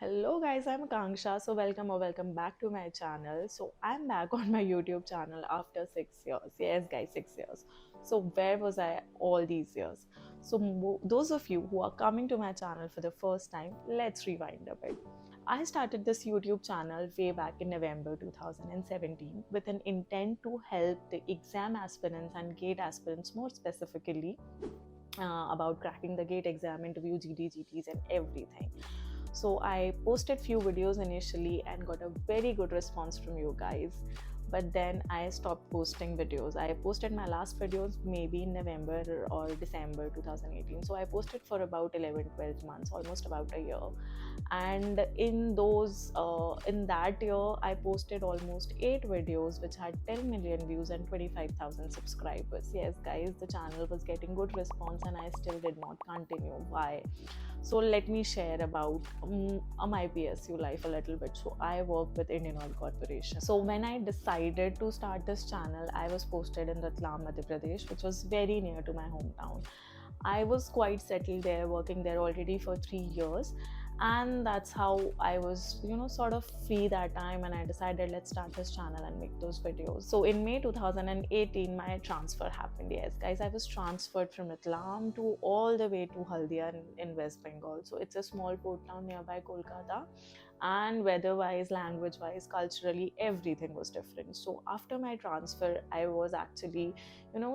Hello guys, I'm Akanksha. So welcome back to my channel. So I'm back on my YouTube channel after 6 years. Yes guys, 6 years. So where was I all these years? So those of you who are coming to my channel for the first time, let's rewind a bit. I started this YouTube channel way back in November 2017 with an intent to help the exam aspirants and gate aspirants more specifically about cracking the gate exam, interview, GTs, and everything. So I posted few videos initially and got a very good response from you guys. But then I stopped posting videos. I posted my last videos maybe in November or December 2018. So I posted for about 11, 12 months, almost about a year. And in that year, I posted almost 8 videos which had 10 million views and 25,000 subscribers. Yes, guys, the channel was getting good response and I still did not continue. Why? So let me share about my PSU life a little bit. So I work with Indian Oil Corporation. So when I decided to start this channel, I was posted in Ratlam, Madhya Pradesh, which was very near to my hometown. I was quite settled there, working there already for 3 years. And that's how I was, sort of free that time. And I decided, let's start this channel and make those videos. So in May 2018, my transfer happened. Yes, guys, I was transferred from Ratlam to all the way to Haldia in West Bengal. So it's a small port town nearby Kolkata. And weather wise, language wise, culturally, everything was different. So after my transfer, I was actually,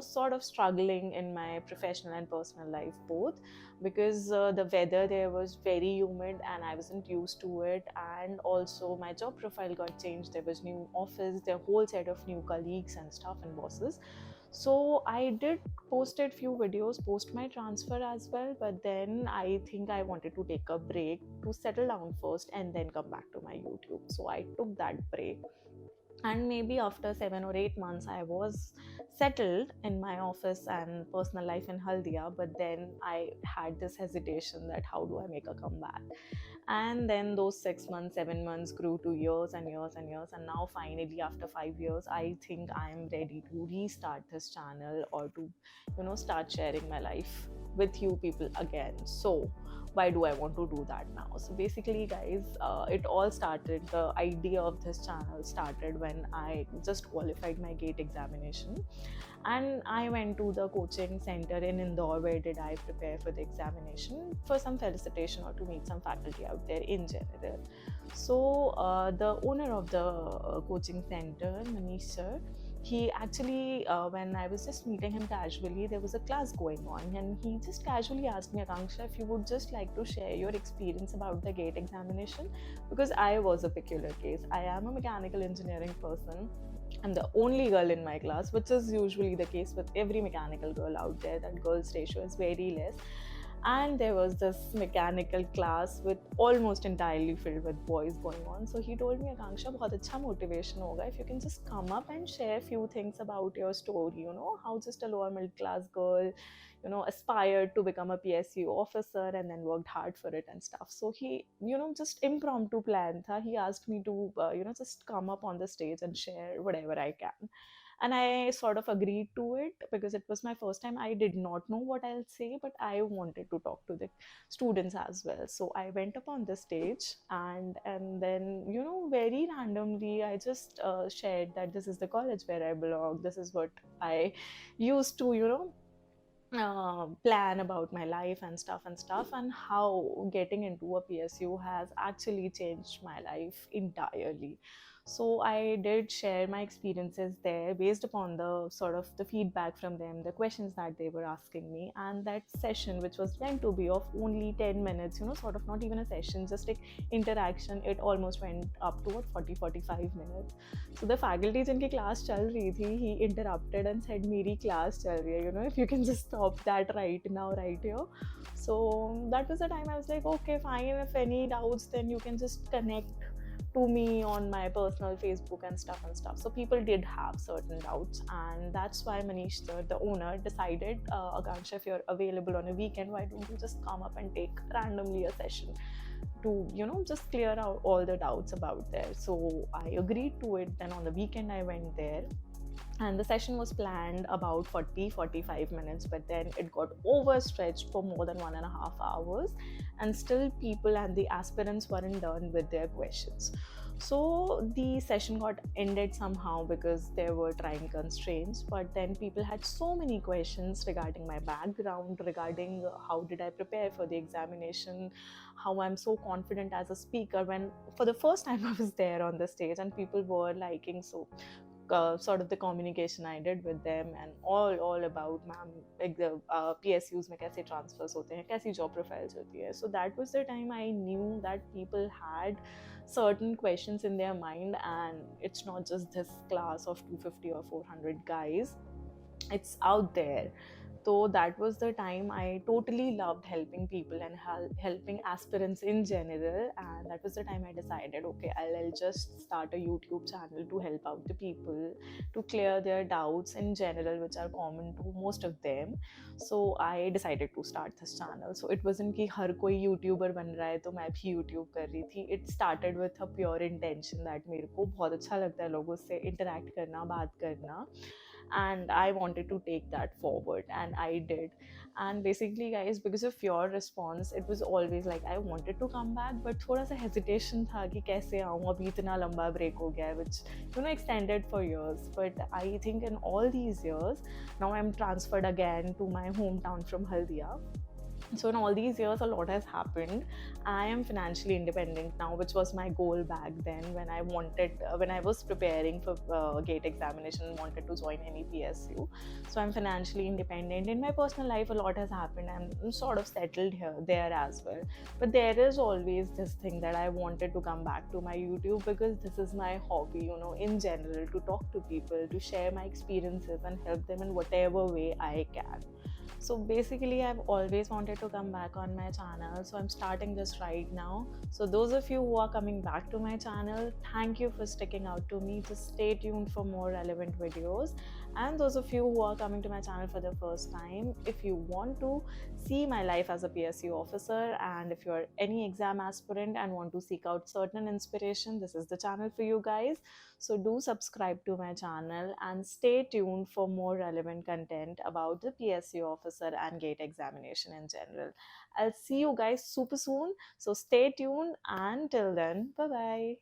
sort of struggling in my professional and personal life both, because the weather there was very humid and I wasn't used to it. And also my job profile got changed. There was new office, there whole set of new colleagues and stuff and bosses. So I did posted few videos post my transfer as well, but then I think I wanted to take a break to settle down first and then come back to my YouTube. So I took that break, and maybe after 7 or 8 months I was settled in my office and personal life in Haldia. But then I had this hesitation that how do I make a comeback. And then those 6 months, 7 months grew to years and years and years, and now finally after 5 years I think I'm ready to restart this channel, or to start sharing my life with you people again. So why do I want to do that now? So basically guys, it all started, the idea of this channel started when I just qualified my gate examination, and I went to the coaching center in Indore where did I prepare for the examination for some felicitation or to meet some faculty out there in general. So the owner of the coaching center, Manish sir, he actually, when I was just meeting him casually, there was a class going on, and he just casually asked me, Akanksha, if you would just like to share your experience about the gate examination, because I was a peculiar case. I am a mechanical engineering person. I'm the only girl in my class, which is usually the case with every mechanical girl out there, that girls' ratio is very less. And there was this mechanical class with almost entirely filled with boys going on. So he told me, Akanksha, bahut acha motivation hoga if you can just come up and share few things about your story, how just a lower middle class girl, aspired to become a PSU officer and then worked hard for it and stuff. So he, just impromptu plan tha. He asked me to, just come up on the stage and share whatever I can. And I sort of agreed to it because it was my first time. I did not know what I'll say, but I wanted to talk to the students as well. So I went up on the stage, and then, very randomly I just shared that this is the college where I belong, this is what I used to, plan about my life and stuff, and how getting into a PSU has actually changed my life entirely. So I did share my experiences there based upon the sort of the feedback from them, the questions that they were asking me. And that session, which was meant to be of only 10 minutes, sort of not even a session, just like interaction, it almost went up to what, 40-45 minutes. So the faculty jinki class chal rahi thi, he interrupted and said, "Meri class chal rahi hai, if you can just stop that right now, right here." So that was the time I was like, okay, fine, if any doubts, then you can just connect to me on my personal Facebook and stuff. So people did have certain doubts, and that's why Manish sir, the owner, decided, Akanksha, if you're available on a weekend, why don't you just come up and take randomly a session to, just clear out all the doubts about there. So I agreed to it. Then on the weekend I went there, and the session was planned about 40-45 minutes, but then it got overstretched for more than 1.5 hours, and still people and the aspirants weren't done with their questions. So the session got ended somehow because there were time constraints, but then people had so many questions regarding my background, regarding how did I prepare for the examination, how I'm so confident as a speaker when for the first time I was there on the stage, and people were liking so sort of the communication I did with them, and all about ma'am like the PSUs में कैसे transfers होते हैं, कैसी job profiles होती है. So that was the time I knew that people had certain questions in their mind, and it's not just this class of 250 or 400 guys, it's out there. So that was the time I totally loved helping people and helping aspirants in general. And that was the time I decided, okay, I'll just start a YouTube channel to help out the people, to clear their doubts in general, which are common to most of them. So I decided to start this channel. So it wasn't कि हर कोई YouTuber बन रहा है तो मैं भी YouTube कर रही थी. It started with a pure intention that मेरे को बहुत अच्छा लगता है लोगों से interact करना, बात करना, and I wanted to take that forward, and I did. And basically guys, because of your response, it was always like I wanted to come back, but थोड़ा सा hesitation था कि कैसे आऊँ, अभी इतना लंबा break हो गया है, which extended for years. But I think in all these years, now I'm transferred again to my hometown from Haldia. So in all these years a lot has happened. I am financially independent now, which was my goal back then when when I was preparing for gate examination and wanted to join any PSU. So I'm financially independent. In my personal life a lot has happened. I'm sort of settled here there as well, but there is always this thing that I wanted to come back to my YouTube, because this is my hobby, in general, to talk to people, to share my experiences and help them in whatever way I can. So basically I've always wanted to come back on my channel, so I'm starting this right now. So those of you who are coming back to my channel, thank you for sticking out to me. Just stay tuned for more relevant videos. And those of you who are coming to my channel for the first time, if you want to see my life as a PSU officer, and if you're any exam aspirant and want to seek out certain inspiration, this is the channel for you guys. So do subscribe to my channel and stay tuned for more relevant content about the PSU officer and gate examination in general. I'll see you guys super soon. So stay tuned, and till then, bye bye.